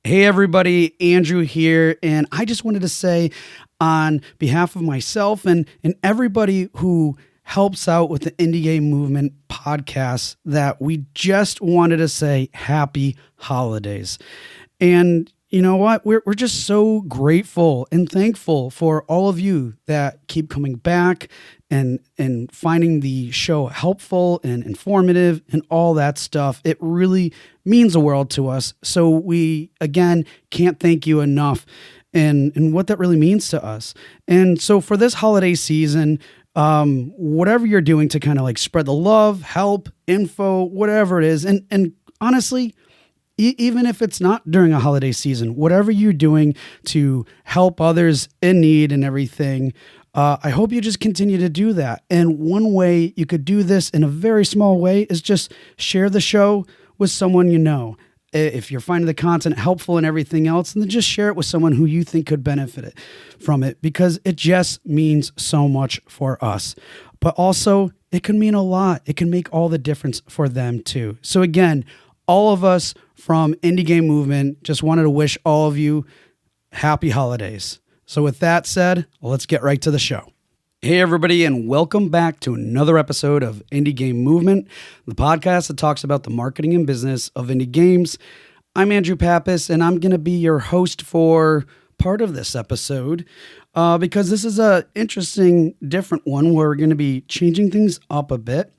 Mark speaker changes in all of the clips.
Speaker 1: Hey everybody, Andrew here, and I just wanted to say on behalf of myself and everybody who helps out with the Indie Game Movement podcast that we just wanted to say happy holidays. And you know what? We're just so grateful and thankful for all of you that keep coming back and finding the show helpful and informative and all that stuff. It really means the world to us. So we, again, can't thank you enough and what that really means to us. And so for this holiday season, whatever you're doing to kind of like spread the love, help, info, whatever it is, and honestly, even if it's not during a holiday season, whatever you're doing to help others in need and everything, I hope you just continue to do that. And one way you could do this in a very small way is just share the show with someone you know. If you're finding the content helpful and everything else, then just share it with someone who you think could benefit from it, because it just means so much for us. But also, it can mean a lot. It can make all the difference for them too. So again, all of us from Indie Game Movement just wanted to wish all of you happy holidays. So with that said, let's get right to the show. Hey everybody, and welcome back to another episode of Indie Game Movement, the podcast that talks about the marketing and business of indie games. I'm Andrew Pappas, and I'm going to be your host for part of this episode because this is a interesting, different one where we're going to be changing things up a bit.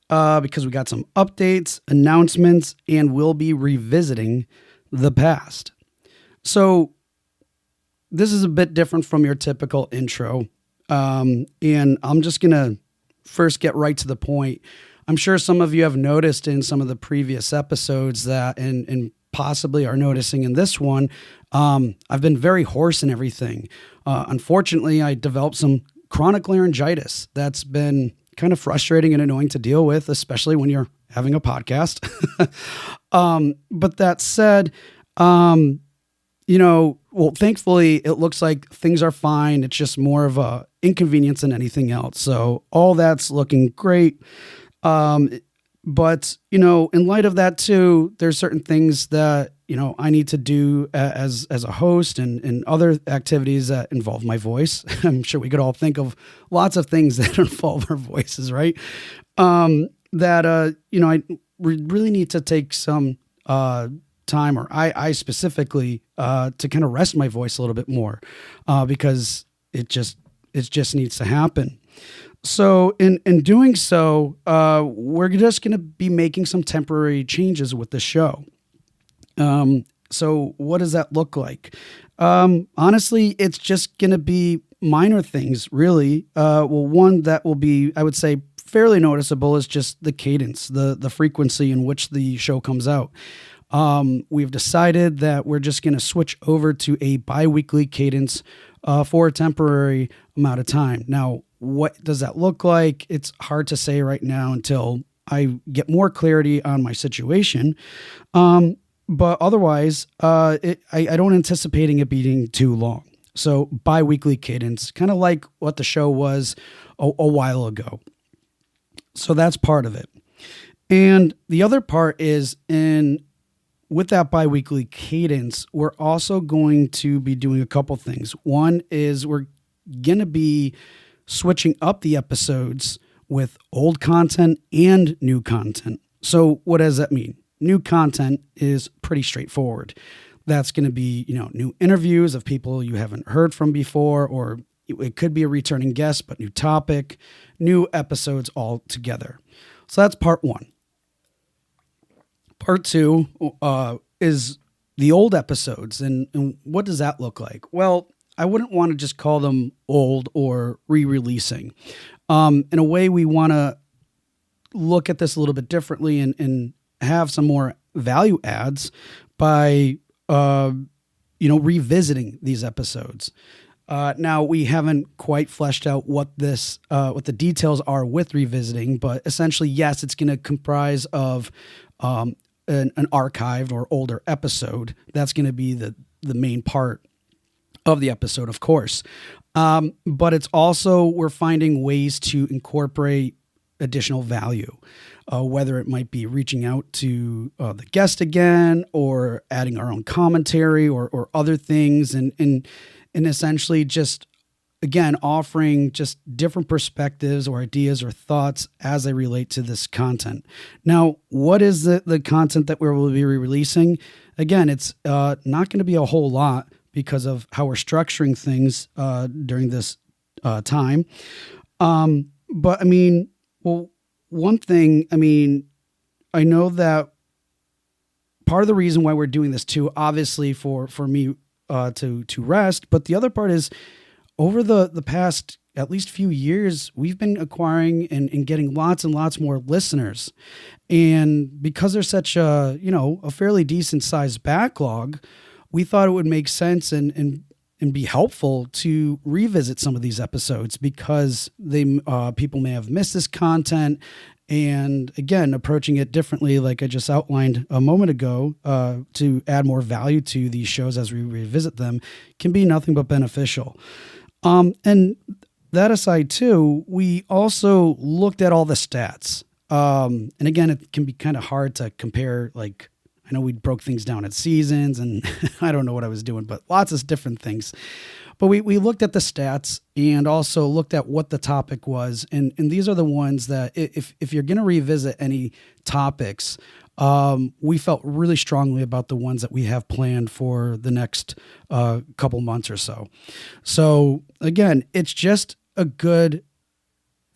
Speaker 1: Because we got some updates, announcements, and we'll be revisiting the past. So this is a bit different from your typical intro. And I'm just going to first get right to the point. I'm sure some of you have noticed in some of the previous episodes that, and possibly are noticing in this one, I've been very hoarse and everything. Unfortunately, I developed some chronic laryngitis that's been kind of frustrating and annoying to deal with, especially when you're having a podcast. But that said, thankfully it looks like things are fine. It's just more of a inconvenience than anything else. So all that's looking great. But, in light of that too, there's certain things that, I need to do as a host and other activities that involve my voice. I'm sure we could all think of lots of things that involve our voices, right? I really need to take some time, or I specifically, to kind of rest my voice a little bit more because it just needs to happen. So in doing so, we're just going to be making some temporary changes with the show. So what does that look like? Honestly, it's just going to be minor things, really. One that will be, I would say, fairly noticeable is just the cadence, the frequency in which the show comes out. We've decided that we're just going to switch over to a bi-weekly cadence for a temporary amount of time. Now, what does that look like? It's hard to say right now until I get more clarity on my situation. But otherwise, I don't anticipating it being too long. So bi-weekly cadence, kind of like what the show was a while ago. So that's part of it. And the other part is with that bi-weekly cadence, we're also going to be doing a couple things. One is we're going to be switching up the episodes with old content and new content. So what does that mean? New content is pretty straightforward. That's going to be, new interviews of people you haven't heard from before, or it could be a returning guest, but new topic, new episodes all together. So that's part one. Part two is the old episodes. And what does that look like? Well, I wouldn't want to just call them old or re-releasing. In a way, we want to look at this a little bit differently and have some more value adds by, revisiting these episodes. Now, we haven't quite fleshed out what the details are with revisiting, but essentially, yes, it's going to comprise of an archived or older episode. That's going to be the main part of the episode, of course. But it's also, we're finding ways to incorporate additional value, whether it might be reaching out to the guest again, or adding our own commentary, or other things, and essentially just, again, offering just different perspectives or ideas or thoughts as they relate to this content. Now, what is the content that we will be releasing? Again, it's not going to be a whole lot because of how we're structuring things during this time. But I mean, well, one thing, I mean, I know that part of the reason why we're doing this too, obviously for me to rest, but the other part is, over the past at least few years, we've been acquiring and getting lots and lots more listeners. And because there's such a fairly decent sized backlog, we thought it would make sense and be helpful to revisit some of these episodes, because people may have missed this content. And again, approaching it differently, like I just outlined a moment ago, to add more value to these shows as we revisit them, can be nothing but beneficial. And that aside too, we also looked at all the stats. And again, it can be kind of hard to compare. Like, I know we broke things down at seasons, and I don't know what I was doing, but lots of different things. But we looked at the stats and also looked at what the topic was. And these are the ones that if you're going to revisit any topics, we felt really strongly about the ones that we have planned for the next couple months or so. So again, it's just a good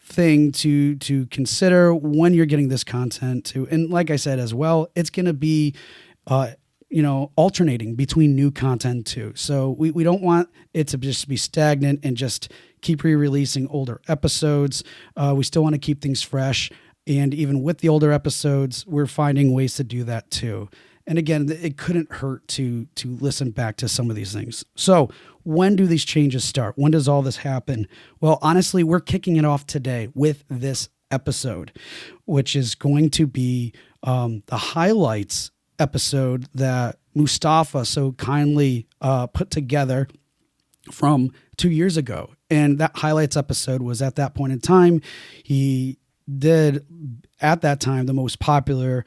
Speaker 1: thing to consider when you're getting this content too. And like I said as well, it's going to be alternating between new content too. So we don't want it to just be stagnant and just keep re-releasing older episodes. We still want to keep things fresh. And even with the older episodes, we're finding ways to do that too. And again, it couldn't hurt to listen back to some of these things. So when do these changes start? When does all this happen? Well, honestly, we're kicking it off today with this episode, which is going to be the highlights episode that Mustafa so kindly put together from 2 years ago. And that highlights episode was, at that point in time, he did at that time the most popular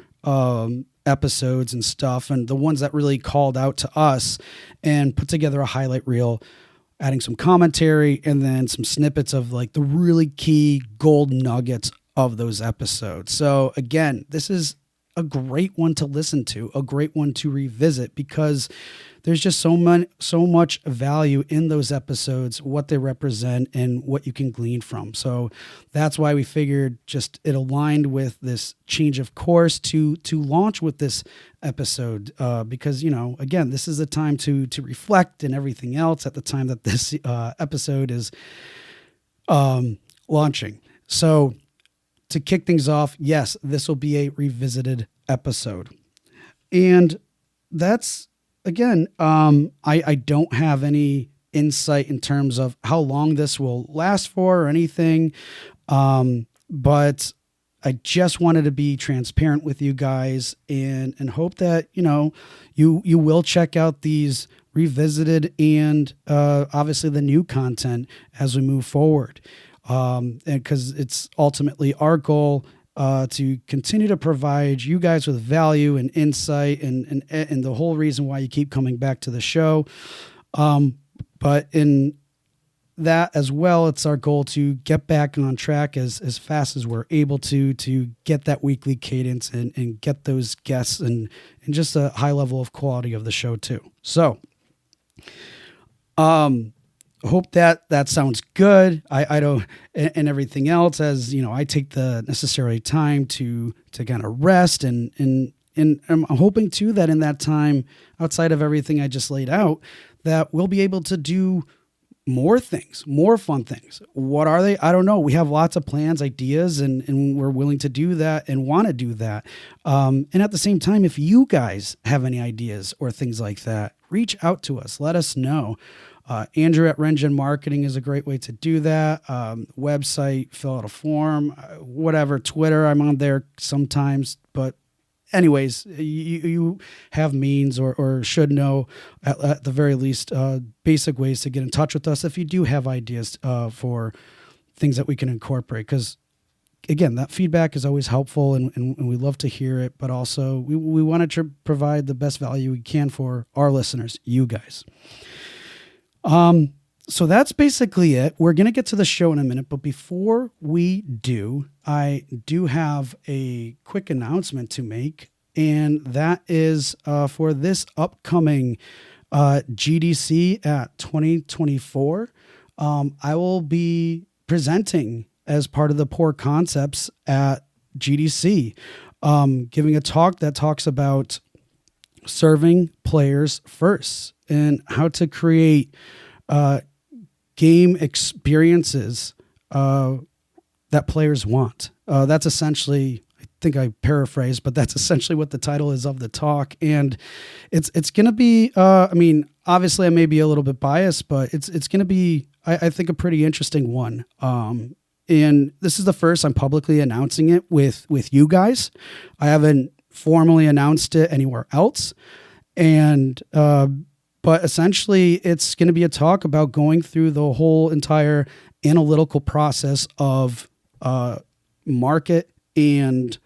Speaker 1: episodes and stuff, and the ones that really called out to us, and put together a highlight reel, adding some commentary and then some snippets of like the really key gold nuggets of those episodes. So again, this is a great one to listen to, a great one to revisit, because there's just so much value in those episodes, what they represent and what you can glean from. So that's why we figured just it aligned with this change of course to launch with this episode, because, again, this is the time to reflect and everything else at the time that this episode is launching. So to kick things off, yes, this will be a revisited episode. And that's, again, I don't have any insight in terms of how long this will last for or anything. But I just wanted to be transparent with you guys and hope that, you will check out these revisited and obviously the new content as we move forward. And because it's ultimately our goal to continue to provide you guys with value and insight and the whole reason why you keep coming back to the show. But in that as well, it's our goal to get back on track as fast as we're able to get that weekly cadence and get those guests and just a high level of quality of the show too. So, hope that sounds good. I don't, and everything else, as I take the necessary time to kind of rest and I'm hoping too that in that time, outside of everything I just laid out, that we'll be able to do more things, more fun things. What are they? I don't know. We have lots of plans, ideas, and we're willing to do that and want to do that. And at the same time, if you guys have any ideas or things like that, reach out to us. Let us know. Andrew at Rengen Marketing is a great way to do that. Website, fill out a form, whatever. Twitter, I'm on there sometimes. But anyways, you have means or should know at the very least basic ways to get in touch with us if you do have ideas for things that we can incorporate. Because again, that feedback is always helpful, and we love to hear it, but also we want to provide the best value we can for our listeners, you guys. So that's basically it. We're going to get to the show in a minute, but before we do, I do have a quick announcement to make, and that is for this upcoming GDC at 2024. I will be presenting as part of the Poor Concepts at GDC, giving a talk that talks about serving players first and how to create game experiences that players want. That's essentially, I think I paraphrased, but that's essentially what the title is of the talk. And it's going to be, I mean, obviously I may be a little bit biased, but it's going to be, I think, a pretty interesting one. And this is the first I'm publicly announcing it with you guys. I haven't formally announced it anywhere else. And, but essentially it's going to be a talk about going through the whole entire analytical process of, market and,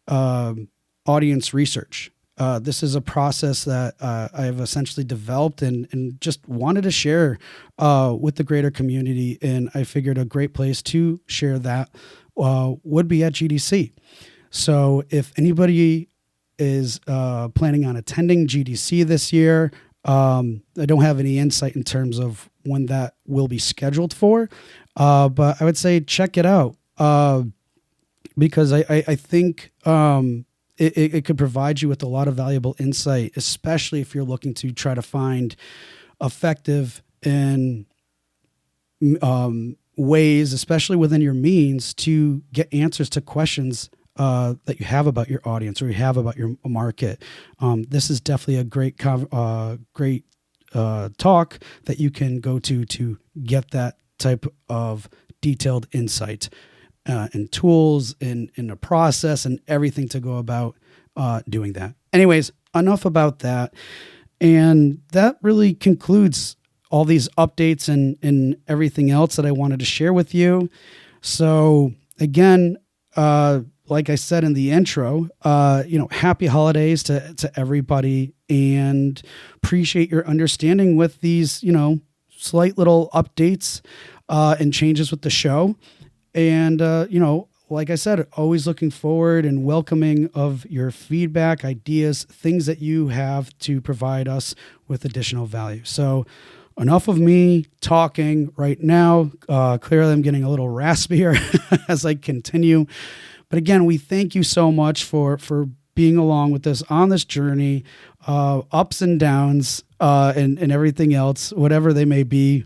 Speaker 1: audience research. This is a process that I have essentially developed and just wanted to share with the greater community. And I figured a great place to share that would be at GDC. So if anybody is planning on attending GDC this year, I don't have any insight in terms of when that will be scheduled for, but I would say check it out because I think it could provide you with a lot of valuable insight, especially if you're looking to try to find effective and ways, especially within your means, to get answers to questions that you have about your audience or you have about your market. This is definitely a great talk that you can go to get that type of detailed insight and tools and the process and everything to go about doing that. Anyways, enough about that. And that really concludes all these updates and everything else that I wanted to share with you. So again, like I said in the intro, happy holidays to everybody, and appreciate your understanding with these, slight little updates and changes with the show. And, like I said, always looking forward and welcoming of your feedback, ideas, things that you have to provide us with additional value. So enough of me talking right now. Clearly I'm getting a little raspier as I continue. But again, we thank you so much for being along with us on this journey, ups and downs, and everything else, whatever they may be.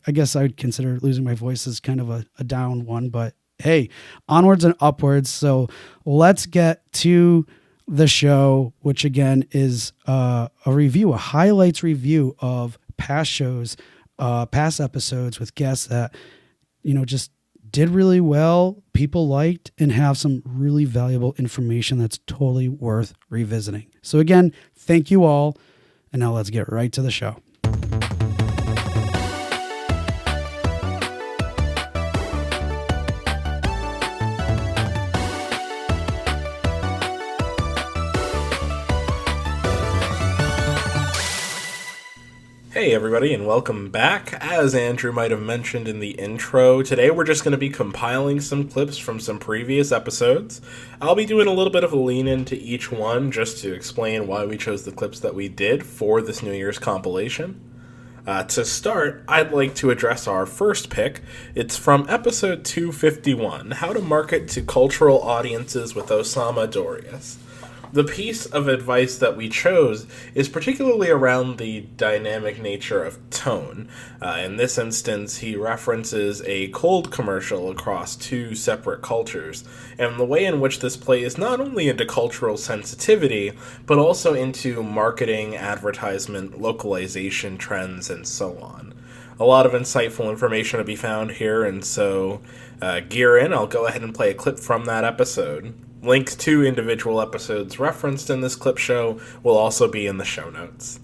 Speaker 1: I guess I would consider losing my voice as kind of a down one, but hey, onwards and upwards. So let's get to the show, which again is a highlights review of past shows, past episodes with guests that, just did really well, people liked, and have some really valuable information that's totally worth revisiting. So again, thank you all. And now let's get right to the show.
Speaker 2: Hey everybody, and welcome back. As Andrew might have mentioned in the intro, today we're just going to be compiling some clips from some previous episodes. I'll be doing a little bit of a lean into each one just to explain why we chose the clips that we did for this New Year's compilation. To start, I'd like to address our first pick. It's from episode 251, How to Market to Cultural Audiences with Osama Dorias. The piece of advice that we chose is particularly around the dynamic nature of tone. In this instance, he references a cold commercial across two separate cultures, and the way in which this plays not only into cultural sensitivity, but also into marketing, advertisement, localization trends, and so on. A lot of insightful information to be found here, and so gear in. I'll go ahead and play a clip from that episode. Links to individual episodes referenced in this clip show will also be in the show notes.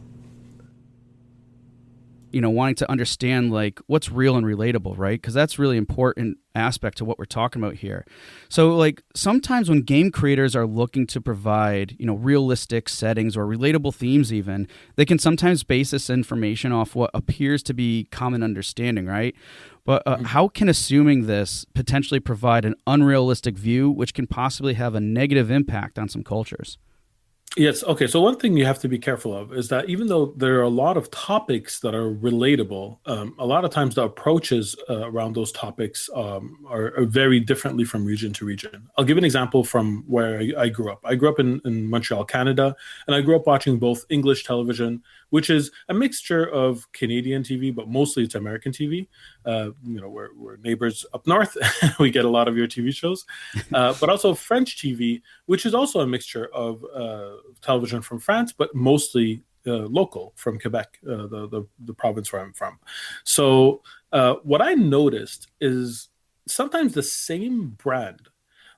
Speaker 1: wanting to understand like what's real and relatable, right? Because that's really important aspect to what we're talking about here. So like sometimes when game creators are looking to provide, realistic settings or relatable themes even, they can sometimes base this information off what appears to be common understanding, right? But how can assuming this potentially provide an unrealistic view, which can possibly have a negative impact on some cultures?
Speaker 3: Yes. Okay. So one thing you have to be careful of is that even though there are a lot of topics that are relatable, a lot of times the approaches around those topics are very differently from region to region. I'll give an example from where I grew up. I grew up in Montreal, Canada, and I grew up watching both English television, which is a mixture of Canadian TV, but mostly it's American TV. We're neighbors up north. We get a lot of your TV shows, but also French TV, which is also a mixture of television from France, but mostly local from Quebec, the province where I'm from. So what I noticed is sometimes the same brand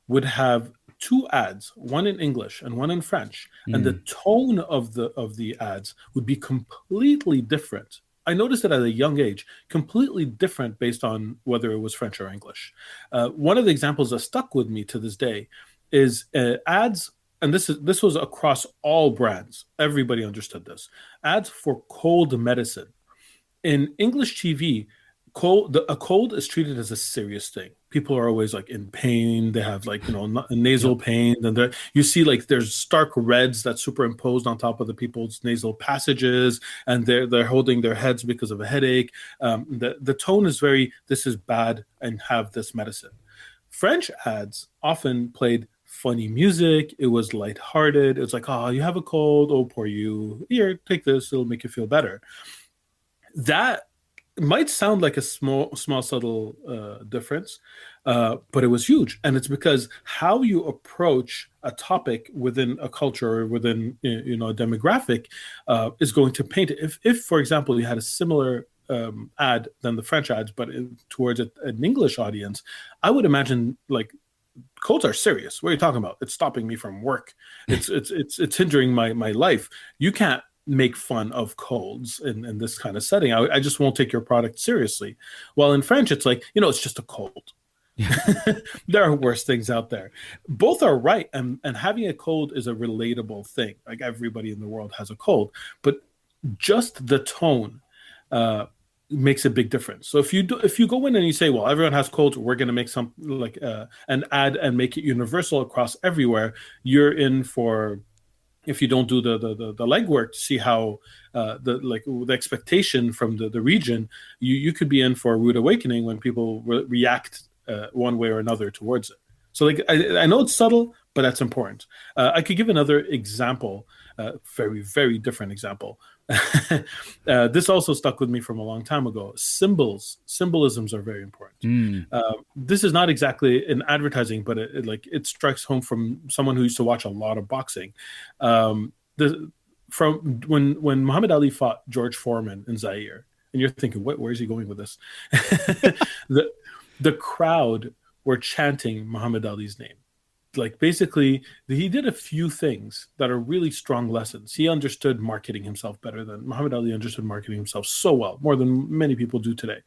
Speaker 3: would have two ads, one in English and one in French, and the tone of the ads would be completely different. I noticed it at a young age, completely different based on whether it was French or English. One of the examples that stuck with me to this day is ads, and this was across all brands. Everybody understood this. Ads for cold medicine. In English TV, a cold is treated as a serious thing. People are always like in pain. They have like nasal pain, and you see like there's stark reds that's superimposed on top of the people's nasal passages, and they're holding their heads because of a headache. The tone is very, this is bad, and have this medicine. French ads often played funny music. It was lighthearted. It was like, oh, you have a cold. Oh, poor you. Here, take this. It'll make you feel better. That might sound like a small subtle difference, but it was huge. And it's because how you approach a topic within a culture or within a demographic is going to paint it. If, for example, you had a similar ad than the French ads, but towards an English audience, I would imagine like, colds are serious. What are you talking about? It's stopping me from work. It's hindering my life. You can't make fun of colds in this kind of setting. I just won't take your product seriously. While in French, it's like, it's just a cold. There are worse things out there. Both are right. And having a cold is a relatable thing. Like everybody in the world has a cold, but just the tone makes a big difference. So if you go in and you say, well, everyone has colds, we're going to make some like an ad and make it universal across everywhere, you're in for, if you don't do the legwork to see how the expectation from the region, you could be in for a rude awakening when people react one way or another towards it. So like I know it's subtle, but that's important. I could give another example, very, very different example. This also stuck with me from a long time ago. Symbolisms are very important. This is not exactly in advertising, but it strikes home from someone who used to watch a lot of boxing. From when Muhammad Ali fought George Foreman in Zaire, and you're thinking, where is he going with this? The crowd were chanting Muhammad Ali's name. Like basically he did a few things that are really strong lessons. He understood marketing himself better than Muhammad Ali understood marketing himself so well, more than many people do today.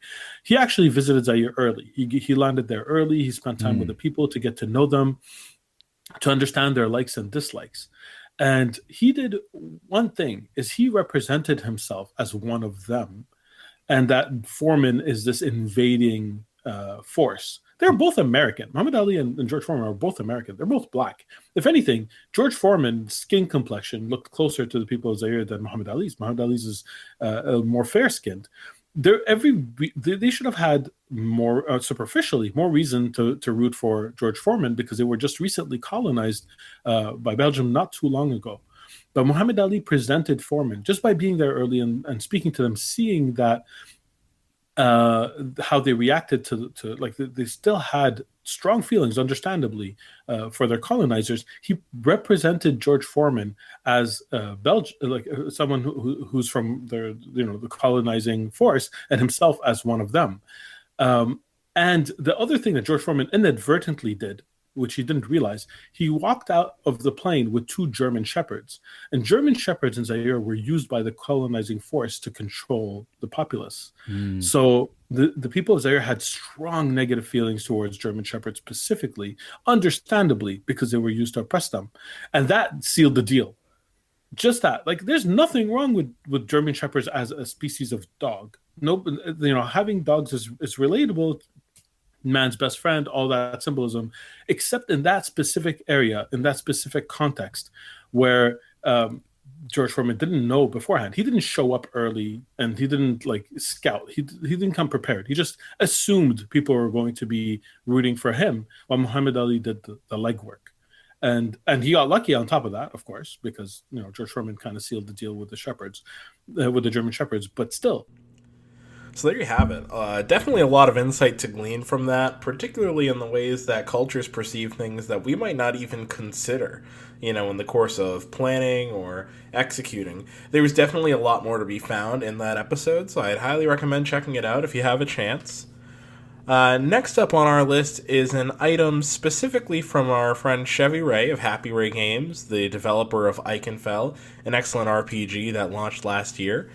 Speaker 3: He actually visited Zaire early. He landed there early. He spent time with the people to get to know them, to understand their likes and dislikes. And he did one thing, is he represented himself as one of them. And that Foreman is this invading force. They're both American. Muhammad Ali and George Foreman are both American. They're both black. If anything, George Foreman's skin complexion looked closer to the people of Zaire than Muhammad Ali's. Muhammad Ali's is more fair-skinned. They should have had more superficially more reason to root for George Foreman because they were just recently colonized by Belgium not too long ago. But Muhammad Ali presented Foreman just by being there early and speaking to them, seeing that how they reacted to like they still had strong feelings, understandably, for their colonizers. He represented George Foreman as someone who's from the colonizing force, and himself as one of them. And the other thing that George Foreman inadvertently did which he didn't realize, he walked out of the plane with two German shepherds. And German shepherds in Zaire were used by the colonizing force to control the populace. So the people of Zaire had strong negative feelings towards German shepherds specifically, understandably, because they were used to oppress them. And that sealed the deal. Just that, like, there's nothing wrong with German shepherds as a species of dog. No, having dogs is relatable, man's best friend, all that symbolism, except in that specific area, in that specific context, where George Foreman didn't know beforehand. He didn't show up early, and he didn't like scout. He didn't come prepared. He just assumed people were going to be rooting for him, while Muhammad Ali did the legwork. And he got lucky on top of that, of course, because George Foreman kind of sealed the deal with the shepherds, with the German shepherds. But still,
Speaker 2: So there you have it. Definitely a lot of insight to glean from that, particularly in the ways that cultures perceive things that we might not even consider, in the course of planning or executing. There was definitely a lot more to be found in that episode, so I'd highly recommend checking it out if you have a chance. Next up on our list is an item specifically from our friend Chevy Ray of Happy Ray Games, the developer of Eichenfell, an excellent RPG that launched last year.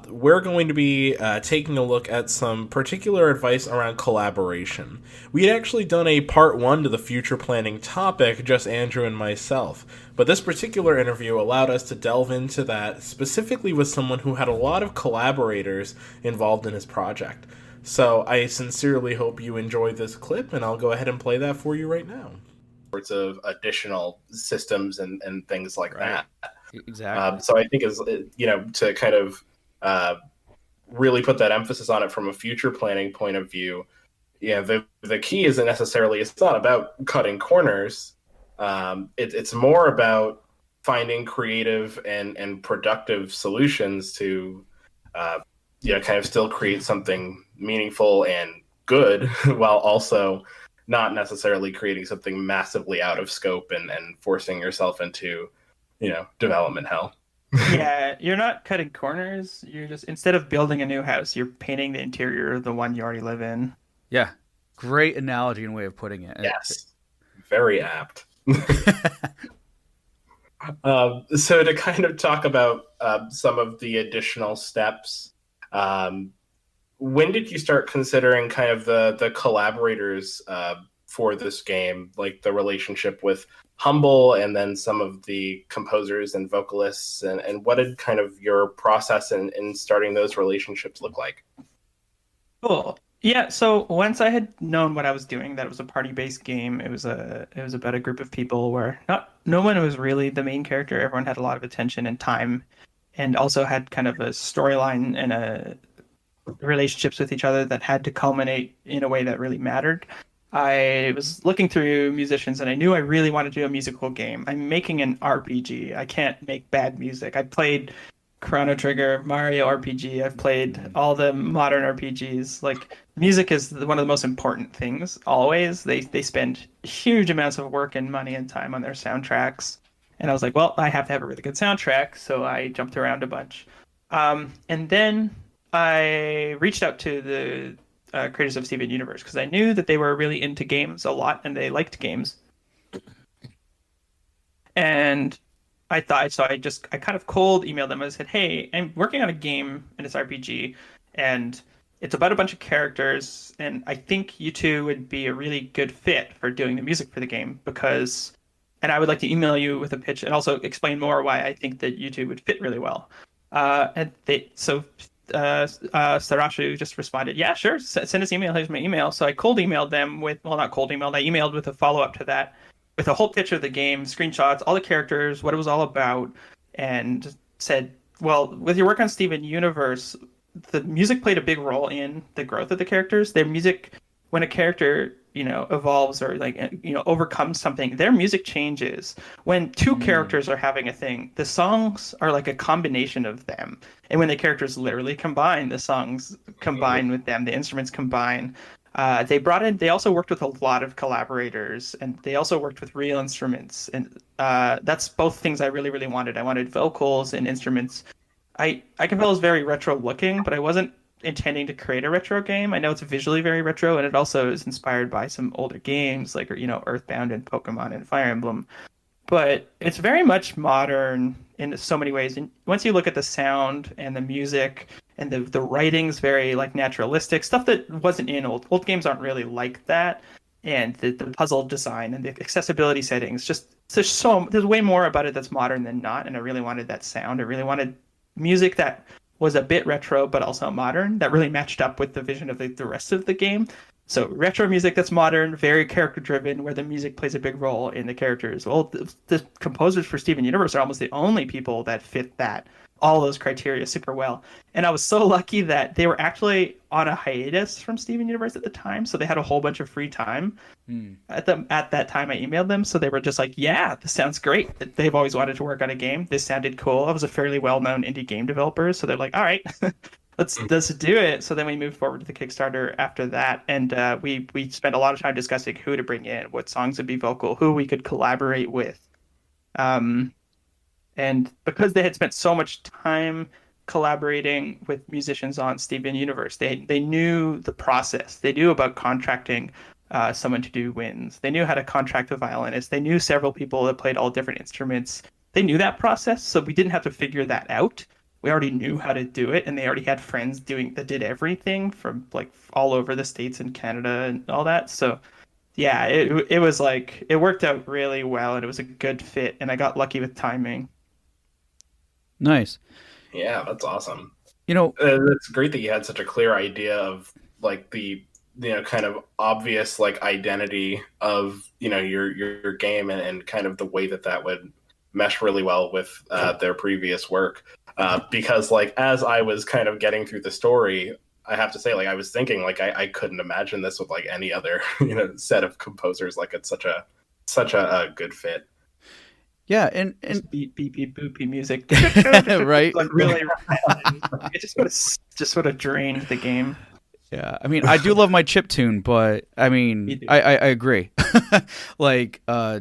Speaker 2: We're going to be taking a look at some particular advice around collaboration. We had actually done a part 1 to the future planning topic, just Andrew and myself, but this particular interview allowed us to delve into that specifically with someone who had a lot of collaborators involved in his project. So I sincerely hope you enjoy this clip, and I'll go ahead and play that for you right now. Sorts of additional systems and things like that.
Speaker 4: Exactly.
Speaker 2: So I think is to kind of really put that emphasis on it from a future planning point of view. Yeah, the key isn't necessarily, it's not about cutting corners. It's more about finding creative and productive solutions to kind of still create something meaningful and good while also not necessarily creating something massively out of scope and forcing yourself into development hell.
Speaker 5: Yeah, you're not cutting corners. You're just, instead of building a new house, you're painting the interior of the one you already live in.
Speaker 4: Yeah. Great analogy and way of putting it.
Speaker 2: Yes. Very apt. So to kind of talk about some of the additional steps, when did you start considering kind of the collaborators for this game, like the relationship with Humble and then some of the composers and vocalists, and what did kind of your process in starting those relationships look like?
Speaker 5: Cool. Yeah, so once I had known what I was doing, that it was a party-based game, it was about a group of people where no one was really the main character. Everyone had a lot of attention and time, and also had kind of a storyline and a relationships with each other that had to culminate in a way that really mattered. I was looking through musicians and I knew I really wanted to do a musical game. I'm making an RPG. I can't make bad music. I played Chrono Trigger, Mario RPG. I've played all the modern RPGs. Like, music is one of the most important things always. They spend huge amounts of work and money and time on their soundtracks. And I was like, well, I have to have a really good soundtrack. So I jumped around a bunch. And then I reached out to the creators of Steven Universe because I knew that they were really into games a lot and they liked games. And I thought, so I kind of cold emailed them. I said, hey, I'm working on a game and it's RPG and it's about a bunch of characters. And I think you two would be a really good fit for doing the music for the game and I would like to email you with a pitch and also explain more why I think that you two would fit really well. Sarashu just responded, yeah, sure, send us email, here's my email. So I cold emailed them with, well, not cold emailed, I emailed with a follow-up to that with a whole picture of the game, screenshots, all the characters, what it was all about, and said, well, with your work on Steven Universe, the music played a big role in the growth of the characters. Their music, when a character evolves or overcomes something, their music changes. When two characters are having a thing, the songs are like a combination of them. And when the characters literally combine, the songs combine with them, the instruments combine. They also worked with a lot of collaborators, and they also worked with real instruments. And that's both things I really, really wanted. I wanted vocals and instruments. Iconfell is very retro looking, but I wasn't intending to create a retro game. I know it's visually very retro, and it also is inspired by some older games like Earthbound and Pokemon and Fire Emblem. But it's very much modern in so many ways. And once you look at the sound and the music and the writing's very like naturalistic stuff that wasn't in old games aren't really like that. And the puzzle design and the accessibility settings, just there's way more about it that's modern than not. And I really wanted that sound. I really wanted music that was a bit retro but also modern, that really matched up with the vision of the rest of the game. So retro music that's modern, very character driven, where the music plays a big role in the characters. Well, the composers for Steven Universe are almost the only people that fit all those criteria super well. And I was so lucky that they were actually on a hiatus from Steven Universe at the time, so they had a whole bunch of free time. At that time I emailed them, so they were just like, yeah, this sounds great. They've always wanted to work on a game. This sounded cool. I was a fairly well-known indie game developer, so they're like, all right, let's do it. So then we moved forward to the Kickstarter after that, and we spent a lot of time discussing who to bring in, what songs would be vocal, who we could collaborate with. And because they had spent so much time collaborating with musicians on Steven Universe, they knew the process. They knew about contracting someone to do winds. They knew how to contract a violinist. They knew several people that played all different instruments. They knew that process, so we didn't have to figure that out. We already knew how to do it, and they already had friends that did everything from like all over the States and Canada and all that. So yeah, it was like, it worked out really well, and it was a good fit, and I got lucky with timing.
Speaker 4: Nice.
Speaker 2: Yeah, that's awesome.
Speaker 3: It's
Speaker 2: great that you had such a clear idea of like the kind of obvious like identity of your game and kind of the way that would mesh really well with their previous work. Because like as I was kind of getting through the story, I have to say, like, I was thinking like I couldn't imagine this with like any other set of composers. Like it's such a good fit.
Speaker 1: Yeah, and
Speaker 5: beep beep beep boopy music,
Speaker 1: right?
Speaker 5: Like really, it just sort of drained the game.
Speaker 1: Yeah, I mean, I do love my chip tune, but I mean, I agree. Like, I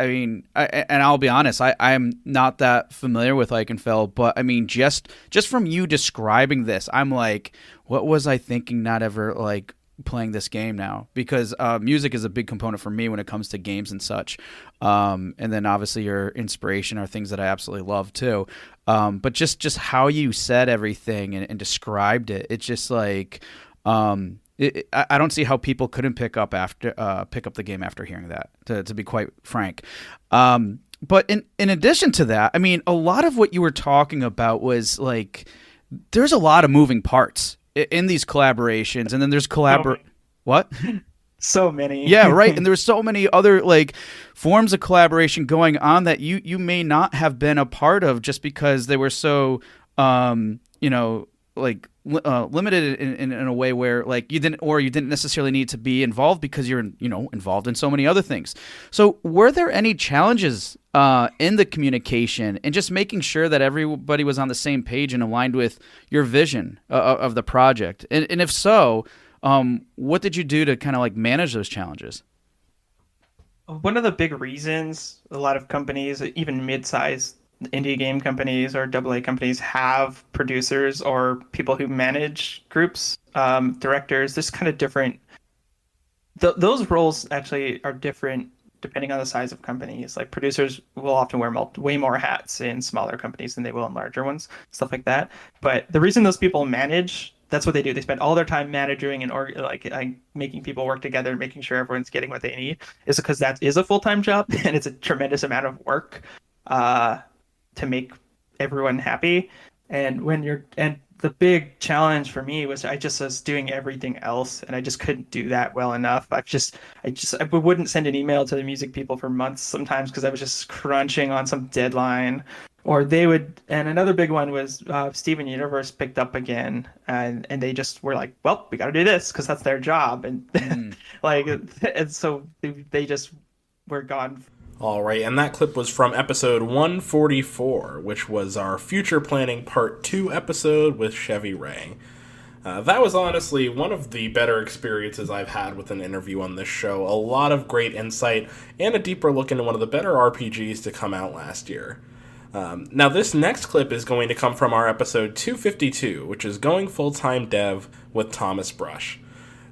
Speaker 1: mean, and I'll be honest, I'm not that familiar with Eichenfeld, but I mean, just from you describing this, I'm like, what was I thinking? Not ever like playing this game now, because music is a big component for me when it comes to games and such. And then obviously your inspiration are things that I absolutely love too. But just how you said everything and described it, it's just like, I don't see how people couldn't pick up the game after hearing that, to be quite frank. But in addition to that, I mean, a lot of what you were talking about was like, there's a lot of moving parts in these collaborations, and then there's what?
Speaker 5: So many.
Speaker 1: Yeah, right. And there's so many other like forms of collaboration going on that you may not have been a part of just because they were so like limited in a way where like you didn't necessarily need to be involved because you're involved in so many other things. So were there any challenges in the communication and just making sure that everybody was on the same page and aligned with your vision of the project? And if so, what did you do to kind of like manage those challenges?
Speaker 5: One of the big reasons a lot of companies, even mid-sized indie game companies or AA companies, have producers or people who manage groups, directors. There's kind of different. Those roles actually are different depending on the size of companies. Like producers will often wear way more hats in smaller companies than they will in larger ones, stuff like that. But the reason those people manage, that's what they do. They spend all their time managing and like making people work together, making sure everyone's getting what they need, is because that is a full-time job and it's a tremendous amount of work to make everyone happy. And the big challenge for me was I just was doing everything else, and I just couldn't do that well enough. I wouldn't send an email to the music people for months sometimes because I was just crunching on some deadline, or they would. And another big one was Steven Universe picked up again, and they just were like, well, we got to do this because that's their job, and and so they just were gone.
Speaker 2: All right, and that clip was from episode 144, which was our Future Planning Part 2 episode with Chevy Ray. That was honestly one of the better experiences I've had with an interview on this show. A lot of great insight and a deeper look into one of the better RPGs to come out last year. Now, this next clip is going to come from our episode 252, which is Going Full-Time Dev with Thomas Brush.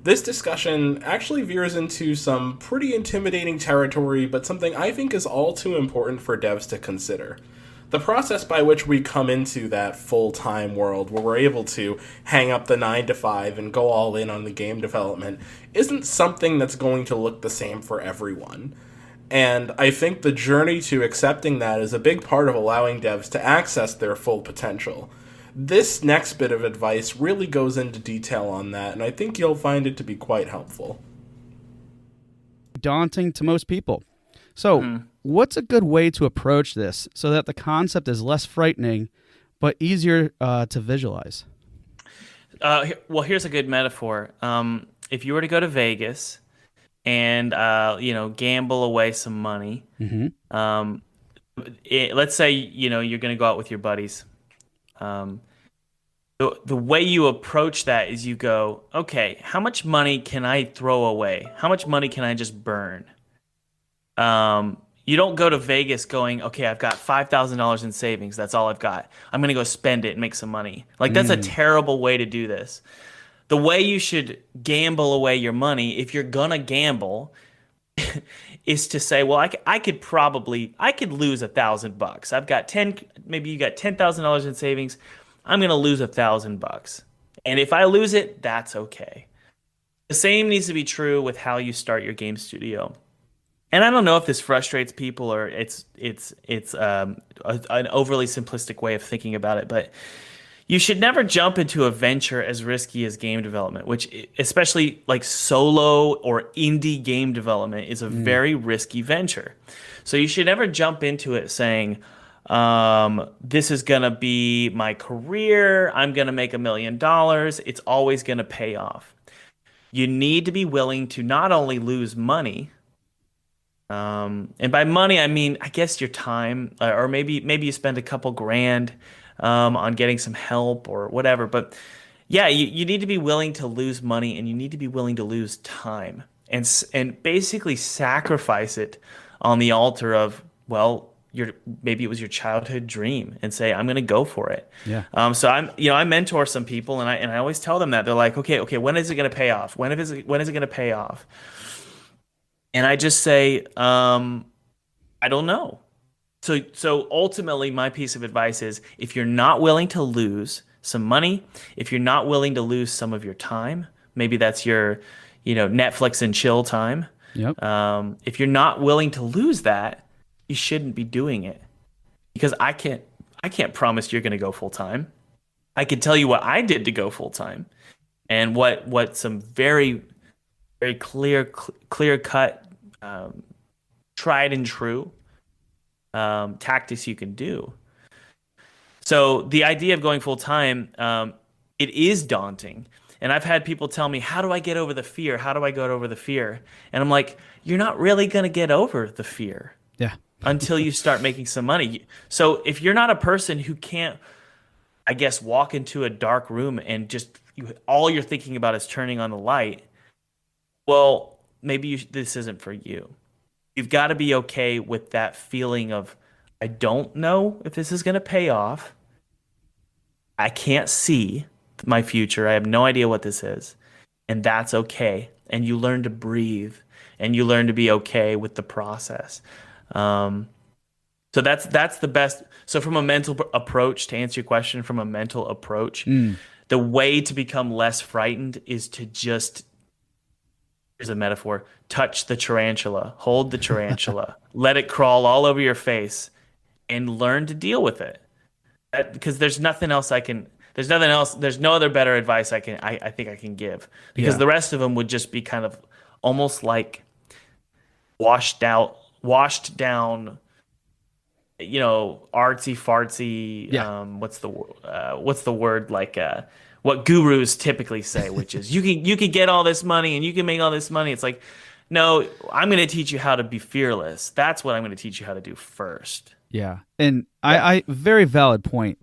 Speaker 2: This discussion actually veers into some pretty intimidating territory, but something I think is all too important for devs to consider. The process by which we come into that full-time world where we're able to hang up the 9 to 5 and go all in on the game development isn't something that's going to look the same for everyone. And I think the journey to accepting that is a big part of allowing devs to access their full potential. This next bit of advice really goes into detail on that, and I think you'll find it to be quite helpful.
Speaker 1: Daunting to most people. So, what's a good way to approach this so that the concept is less frightening but easier to visualize?
Speaker 6: Well, here's a good metaphor. If you were to go to Vegas and gamble away some money, let's say you're going to go out with your buddies. The way you approach that is you go, okay, how much money can I throw away? How much money can I just burn? You don't go to Vegas going, okay, I've got $5,000 in savings. That's all I've got. I'm going to go spend it and make some money. Like, that's a terrible way to do this. The way you should gamble away your money, if you're going to gamble, is to say, well, I could lose $1,000. I've got maybe you got $10,000 in savings. I'm going to lose $1,000. And if I lose it, that's okay. The same needs to be true with how you start your game studio. And I don't know if this frustrates people or it's an overly simplistic way of thinking about it, but you should never jump into a venture as risky as game development, which especially like solo or indie game development is a very risky venture. So you should never jump into it saying, this is going to be my career. I'm going to make $1 million. It's always going to pay off. You need to be willing to not only lose money, and by money, I mean, I guess your time, or maybe you spend a couple grand on getting some help or whatever. But yeah, you need to be willing to lose money, and you need to be willing to lose time, and basically sacrifice it on the altar of, well, maybe it was your childhood dream, and say, I'm going to go for it.
Speaker 1: Yeah.
Speaker 6: So I mentor some people, and I always tell them that. They're like, okay, when is it going to pay off? When is it going to pay off? And I just say, I don't know. So ultimately, my piece of advice is, if you're not willing to lose some money, if you're not willing to lose some of your time, maybe that's your, Netflix and chill time.
Speaker 1: Yep.
Speaker 6: If you're not willing to lose that, you shouldn't be doing it, because I can't promise you're going to go full time. I can tell you what I did to go full time, and what some very, very clear cut, tried and true tactics you can do. So the idea of going full time, it is daunting. And I've had people tell me, how do I get over the fear? How do I get over the fear? And I'm like, you're not really going to get over the fear.
Speaker 1: Yeah.
Speaker 6: Until you start making some money. So if you're not a person who can't, I guess, walk into a dark room and just all you're thinking about is turning on the light, well, maybe this isn't for you. You've got to be okay with that feeling of, I don't know if this is going to pay off. I can't see my future. I have no idea what this is. And that's okay. And you learn to breathe, and you learn to be okay with the process. So that's the best. So from a mental approach, to answer your question, from a mental approach, the way to become less frightened is to just, here's a metaphor, touch the tarantula, hold the tarantula, let it crawl all over your face, and learn to deal with it. Because there's no other better advice I think I can give. Because the rest of them would just be kind of almost like washed down, artsy fartsy. What's the word, like what gurus typically say, which is you can get all this money and you can make all this money. It's like, no, I'm going to teach you how to be fearless. That's what I'm going to teach you how to do first.
Speaker 1: Yeah, and I very valid point.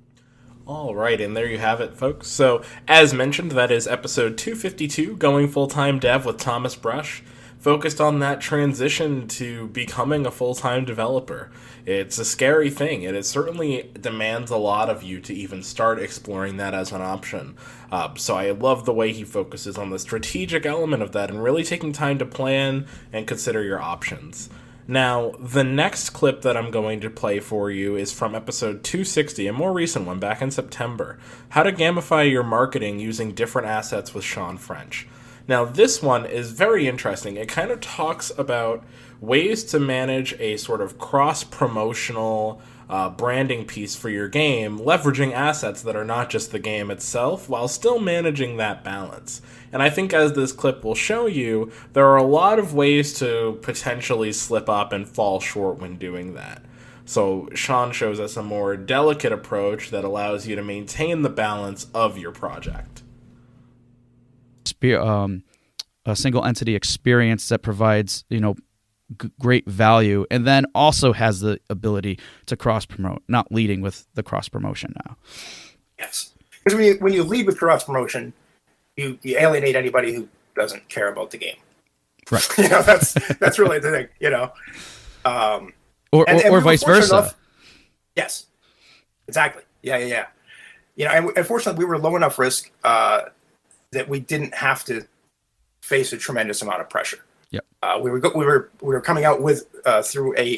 Speaker 2: All right, and there you have it, folks. So, as mentioned, that is episode 252, Going Full-Time Dev with Thomas Brush. focused on that transition to becoming a full-time developer. It's a scary thing, and it certainly demands a lot of you to even start exploring that as an option. So I love the way he focuses on the strategic element of that and really taking time to plan and consider your options. Now, the next clip that I'm going to play for you is from episode 260, a more recent one back in September, How to Gamify Your Marketing Using Different Assets with Sean French. Now, this one is very interesting. It kind of talks about ways to manage a sort of cross-promotional branding piece for your game, leveraging assets that are not just the game itself, while still managing that balance. And I think, as this clip will show you, there are a lot of ways to potentially slip up and fall short when doing that. So Sean shows us a more delicate approach that allows you to maintain the balance of your project.
Speaker 4: A single entity experience that provides, great value, and then also has the ability to cross promote, not leading with the cross promotion now.
Speaker 7: Yes, because when you lead with cross promotion, you alienate anybody who doesn't care about the game.
Speaker 4: Right.
Speaker 7: That's really the thing.
Speaker 4: Or vice versa.
Speaker 7: Enough, yes, exactly. Yeah. And fortunately, we were low enough risk that we didn't have to face a tremendous amount of pressure.
Speaker 4: Yep.
Speaker 7: We were coming out with through a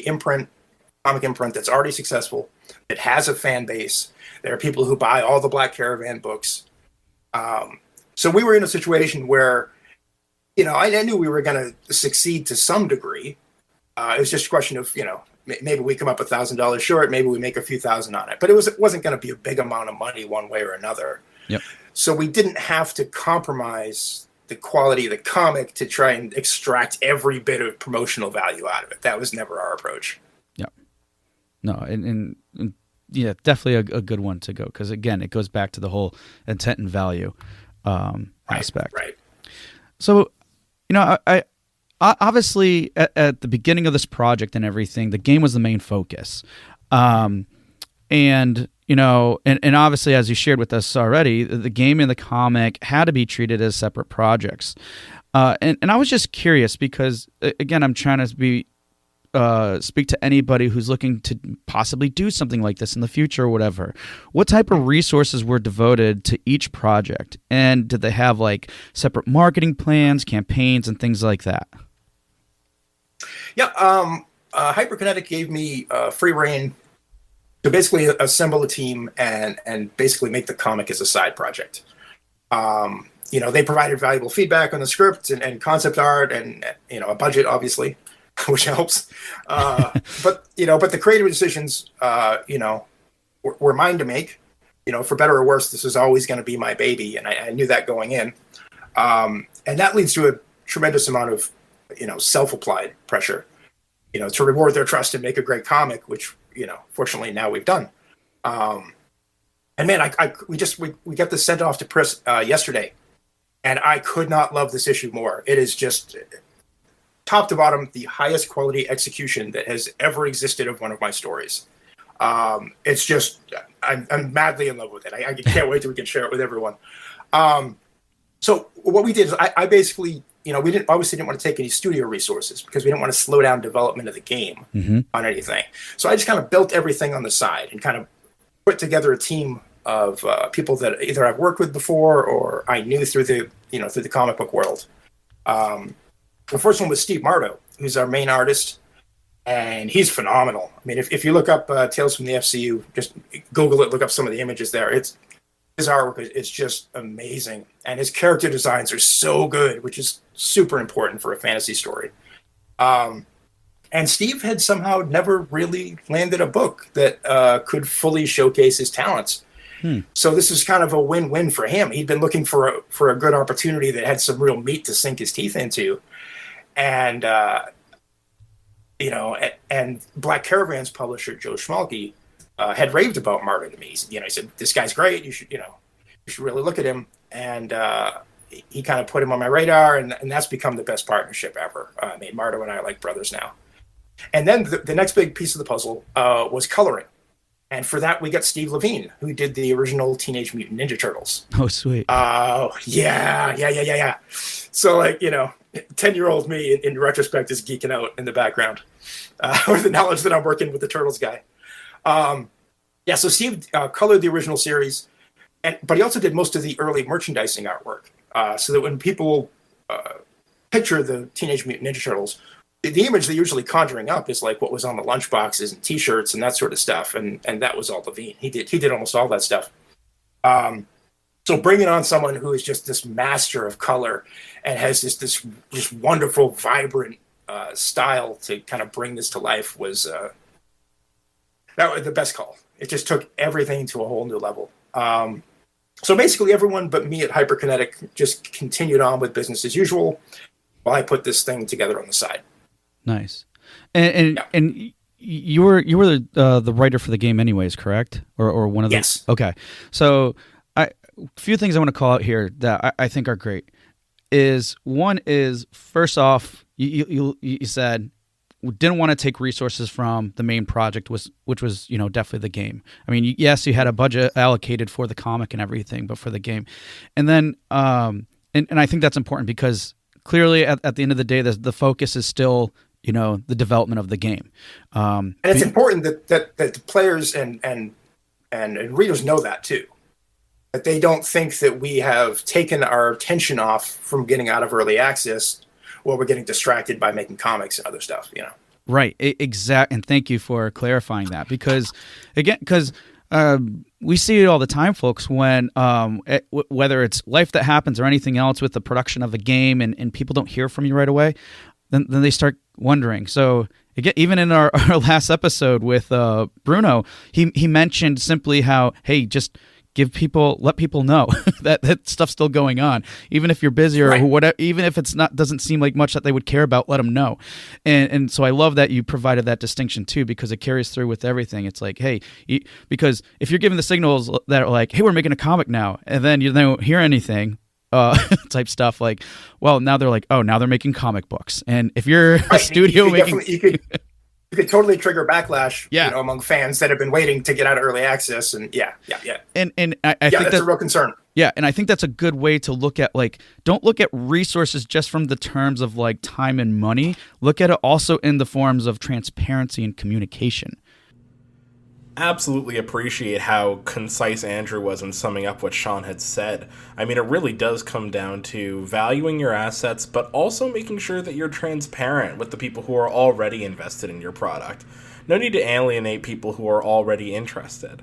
Speaker 7: comic imprint that's already successful. It has a fan base. There are people who buy all the Black Caravan books. So we were in a situation where, I knew we were going to succeed to some degree. It was just a question of, maybe we come up $1,000 short, maybe we make a few thousand on it, but it wasn't going to be a big amount of money one way or another.
Speaker 4: Yep.
Speaker 7: So we didn't have to compromise the quality of the comic to try and extract every bit of promotional value out of it. That was never our approach.
Speaker 4: Yeah. No, and yeah, definitely a good one to go, because again, it goes back to the whole intent and value aspect.
Speaker 7: Right.
Speaker 4: So, I obviously at the beginning of this project and everything, the game was the main focus, and obviously, as you shared with us already, the game and the comic had to be treated as separate projects. And I was just curious because, again, I'm trying to speak to anybody who's looking to possibly do something like this in the future or whatever. What type of resources were devoted to each project? And did they have separate marketing plans, campaigns, and things like that?
Speaker 7: Yeah. Hyperkinetic gave me free reign to basically assemble a team and basically make the comic as a side project. They provided valuable feedback on the script and concept art and, a budget, obviously, which helps. But the creative decisions, were mine to make. For better or worse, this is always going to be my baby. And I knew that going in. And that leads to a tremendous amount of, self-applied pressure, to reward their trust and make a great comic, which, fortunately now we've done. And man, we got this sent off to press yesterday, and I could not love this issue more. It is just top to bottom the highest quality execution that has ever existed of one of my stories. It's just I'm madly in love with it. I can't wait till we can share it with everyone. So what we did is I basically, we didn't want to take any studio resources because we didn't want to slow down development of the game on anything. So I just kind of built everything on the side and kind of put together a team of people that either I've worked with before or I knew through the comic book world. The first one was Steve Mardo, who's our main artist, and he's phenomenal. I mean, if you look up Tales from the FCU, just Google it, look up some of the images there. His artwork is just amazing, and his character designs are so good, which is super important for a fantasy story. And Steve had somehow never really landed a book that could fully showcase his talents. So this is kind of a win-win for him. He'd been looking for a good opportunity that had some real meat to sink his teeth into, and and Black Caravan's publisher Joe Schmalke had raved about Mardo to me. He said, "This guy's great. You should really look at him." And he kind of put him on my radar, and that's become the best partnership ever. I mean, Mardo and I are like brothers now. And then the next big piece of the puzzle was coloring. And for that, we got Steve Levine, who did the original Teenage Mutant Ninja Turtles.
Speaker 4: Oh, sweet.
Speaker 7: Oh, yeah. So, 10-year-old me in retrospect is geeking out in the background with the knowledge that I'm working with the Turtles guy. So Steve colored the original series, but he also did most of the early merchandising artwork, so that when people picture the Teenage Mutant Ninja Turtles, the image they're usually conjuring up is like what was on the lunchboxes and T-shirts and that sort of stuff, and that was all Levine. He did almost all that stuff. So bringing on someone who is just this master of color and has this wonderful, vibrant style to kind of bring this to life was that was the best call. It just took everything to a whole new level. So basically, everyone but me at Hyperkinetic just continued on with business as usual while I put this thing together on the side.
Speaker 4: Nice. And you were the writer for the game anyways, correct? Or one of the...
Speaker 7: Yes.
Speaker 4: Okay. So a few things I want to call out here that I think are great is, one is, first off, you said didn't want to take resources from the main project, which was definitely the game. I mean, yes, you had a budget allocated for the comic and everything, but for the game. And then and I think that's important because clearly at the end of the day, the focus is still the development of the game.
Speaker 7: And it's important that the players and readers know that too. That they don't think that we have taken our attention off from getting out of early access while we're getting distracted by making comics and other stuff, Right.
Speaker 4: Exact. And thank you for clarifying that because we see it all the time, folks, when whether it's life that happens or anything else with the production of a game and people don't hear from you right away, then they start wondering. So again, even in our last episode with Bruno, he mentioned simply how, hey, just let people know that stuff's still going on, even if you're busy or whatever, even if doesn't seem like much that they would care about, let them know. And so I love that you provided that distinction too, because it carries through with everything. It's like, hey, because if you're giving the signals that are like, hey, we're making a comic now, and then you don't hear anything, type stuff, like, well, now they're like, oh, now they're making comic books. And if you're a studio
Speaker 7: you could totally trigger backlash among fans that have been waiting to get out of early access. And
Speaker 4: And I think
Speaker 7: that's a real concern.
Speaker 4: Yeah, and I think that's a good way to look at, like, don't look at resources just from the terms of like time and money. Look at it also in the forms of transparency and communication.
Speaker 2: Absolutely appreciate how concise Andrew was in summing up what Sean had said. I mean, it really does come down to valuing your assets, but also making sure that you're transparent with the people who are already invested in your product. No need to alienate people who are already interested.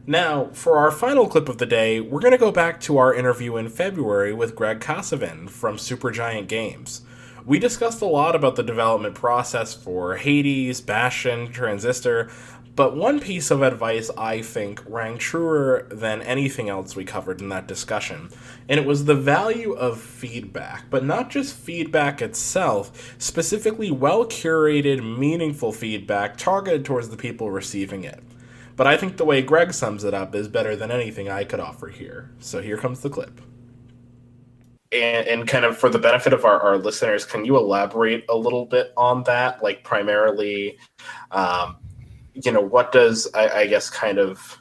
Speaker 2: Now, for our final clip of the day, we're going to go back to our interview in February with Greg Casavin from Supergiant Games. We discussed a lot about the development process for Hades, Bastion, Transistor, but one piece of advice I think rang truer than anything else we covered in that discussion, and it was the value of feedback, but not just feedback itself, specifically well-curated, meaningful feedback targeted towards the people receiving it. But I think the way Greg sums it up is better than anything I could offer here. So here comes the clip. And kind of for the benefit of our listeners, can you elaborate a little bit on that? Like primarily, what does, I guess, kind of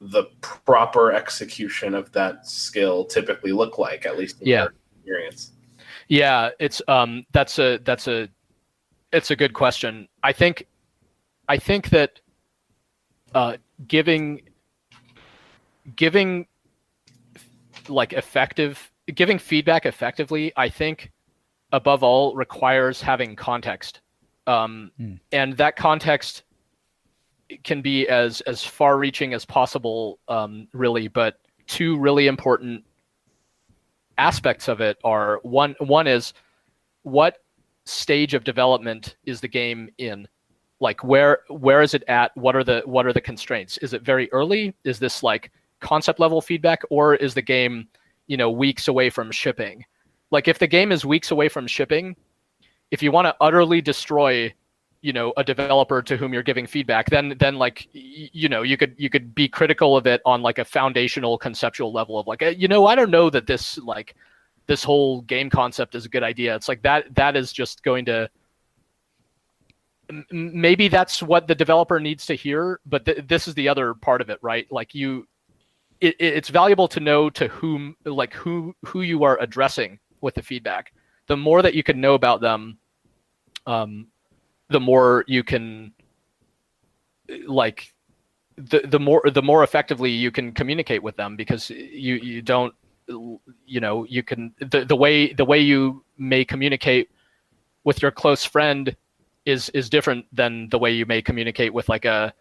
Speaker 2: the proper execution of that skill typically look like, at least in your experience?
Speaker 8: Yeah, it's a good question. I think that giving feedback effectively, I think above all requires having context, and that context can be as far-reaching as possible, really. But two really important aspects of it are one is what stage of development is the game in? Like where is it at? What are the constraints? Is it very early? Is this like concept level feedback, or is the game weeks away from shipping? Like if the game is weeks away from shipping, if you want to utterly destroy a developer to whom you're giving feedback, then like you could be critical of it on like a foundational conceptual level of like, I don't know that this whole game concept is a good idea. It's like that is just going to, maybe that's what the developer needs to hear, but this is the other part of it, right? Like it's valuable to know to whom, like who you are addressing with the feedback. the more that you can know about them, the more you can like the more effectively you can communicate with them, because you don't, you know, you can the way you may communicate with your close friend is different than the way you may communicate with like a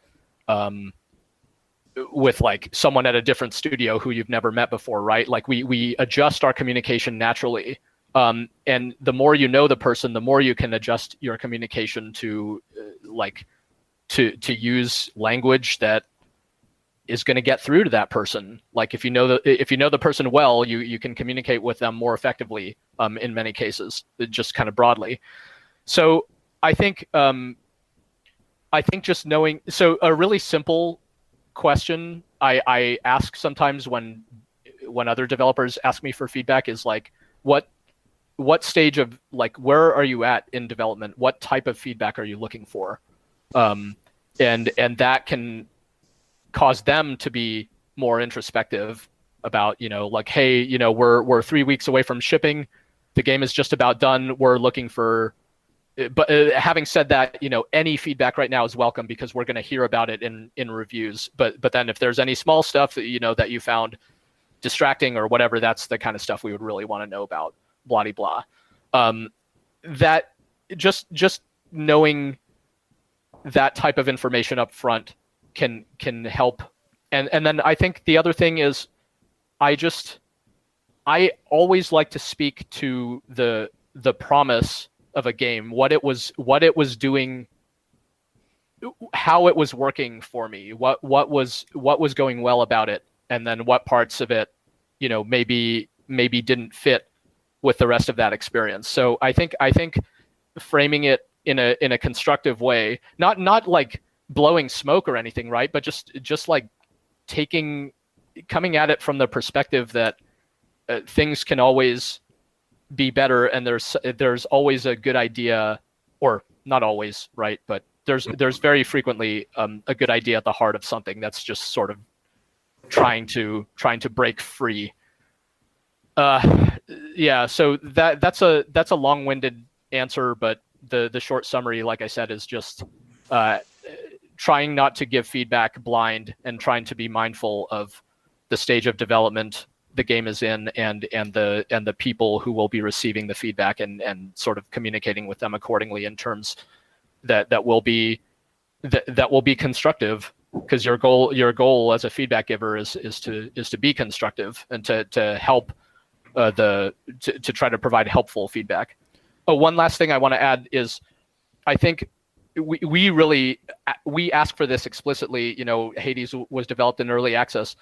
Speaker 8: with like someone at a different studio who you've never met before, right? Like we adjust our communication naturally. And the more you know the person, the more you can adjust your communication to to use language that is going to get through to that person. Like if you know the person well, you can communicate with them more effectively in many cases, just kind of broadly. So I think just knowing, so a really simple question I ask sometimes when other developers ask me for feedback is like, what stage of, like, where are you at in development? What type of feedback are you looking for? And that can cause them to be more introspective about, you know, like, hey, you know, we're 3 weeks away from shipping. The game is just about done. We're looking for, but having said that, you know, any feedback right now is welcome, because we're going to hear about it in reviews. But then if there's any small stuff that, you know, that you found distracting or whatever, that's the kind of stuff we would really want to know about. Blah de blah. That just knowing that type of information up front can help. And then I think the other thing is, I always like to speak to the promise of a game, what it was doing, how it was working for me, what was going well about it, and then what parts of it, you know, maybe didn't fit with the rest of that experience. So I think framing it in a constructive way, not like blowing smoke or anything, right? But just like coming at it from the perspective that things can always be better, and there's always a good idea, or not always, right? But there's very frequently a good idea at the heart of something that's just sort of trying to break free. Yeah, so that's a long-winded answer, but the short summary, like I said, is just trying not to give feedback blind, and trying to be mindful of the stage of development the game is in, and the people who will be receiving the feedback, and sort of communicating with them accordingly in terms that will be constructive, because your goal as a feedback giver is to be constructive, and to help to try to provide helpful feedback. Oh, one last thing I want to add is, I think we ask for this explicitly. You know, Hades was developed in early access.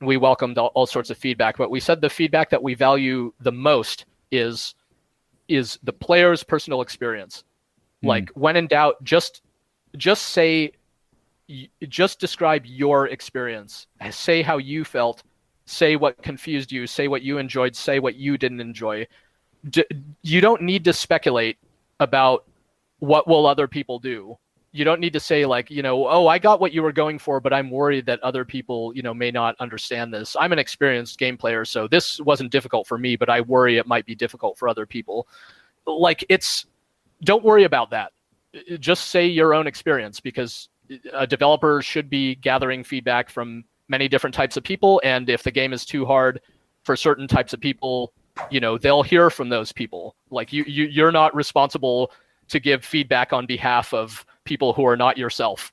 Speaker 8: We welcomed all sorts of feedback, but we said the feedback that we value the most is the player's personal experience. Like, when in doubt, just describe your experience. Say how you felt. Say what confused you. Say what you enjoyed. Say what you didn't enjoy. You don't need to speculate about what will other people do. You don't need to say, like, you know, oh, I got what you were going for, but I'm worried that other people, you know, may not understand this. I'm an experienced game player, so this wasn't difficult for me, but I worry it might be difficult for other people. Like, don't worry about that. Just say your own experience, because a developer should be gathering feedback from many different types of people, and if the game is too hard for certain types of people, you know, they'll hear from those people. Like, you're not responsible to give feedback on behalf of people who are not yourself.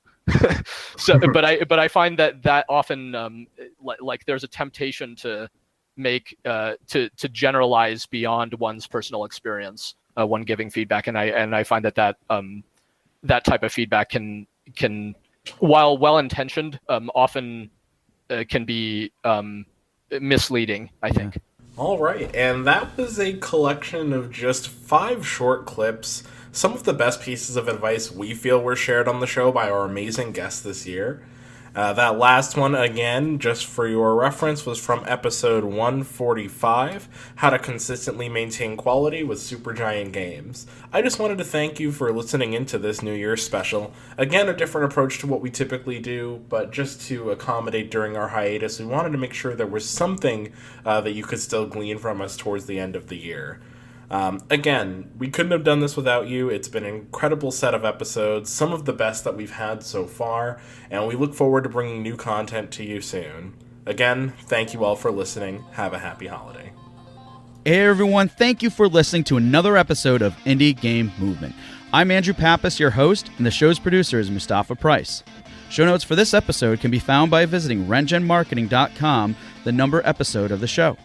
Speaker 8: So, but I find that often like there's a temptation to make to generalize beyond one's personal experience when giving feedback, and I find that type of feedback can while well intentioned, often can be misleading, I think.
Speaker 2: All right, and that was a collection of just 5 short clips, some of the best pieces of advice we feel were shared on the show by our amazing guests this year. That last one, again, just for your reference, was from episode 145, How to Consistently Maintain Quality with Supergiant Games. I just wanted to thank you for listening into this New Year's special. Again, a different approach to what we typically do, but just to accommodate during our hiatus, we wanted to make sure there was something that you could still glean from us towards the end of the year. Again, we couldn't have done this without you. It's been an incredible set of episodes, some of the best that we've had so far, and we look forward to bringing new content to you soon. Again, thank you all for listening. Have a happy holiday.
Speaker 4: Hey everyone, thank you for listening to another episode of Indie Game Movement. I'm Andrew Pappas, your host, and the show's producer is Mustafa Price. Show notes for this episode can be found by visiting rengenmarketing.com, the number episode of the show.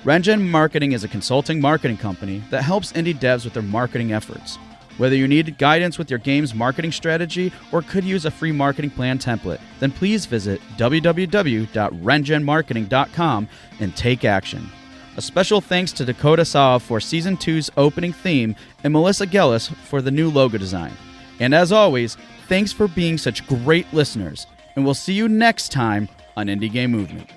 Speaker 4: Rengen Marketing is a consulting marketing company that helps indie devs with their marketing efforts. Whether you need guidance with your game's marketing strategy or could use a free marketing plan template, then please visit www.rengenmarketing.com and take action. A special thanks to Dakota Saw for Season 2's opening theme and Melissa Gellis for the new logo design. And as always, thanks for being such great listeners, and we'll see you next time on Indie Game Movement.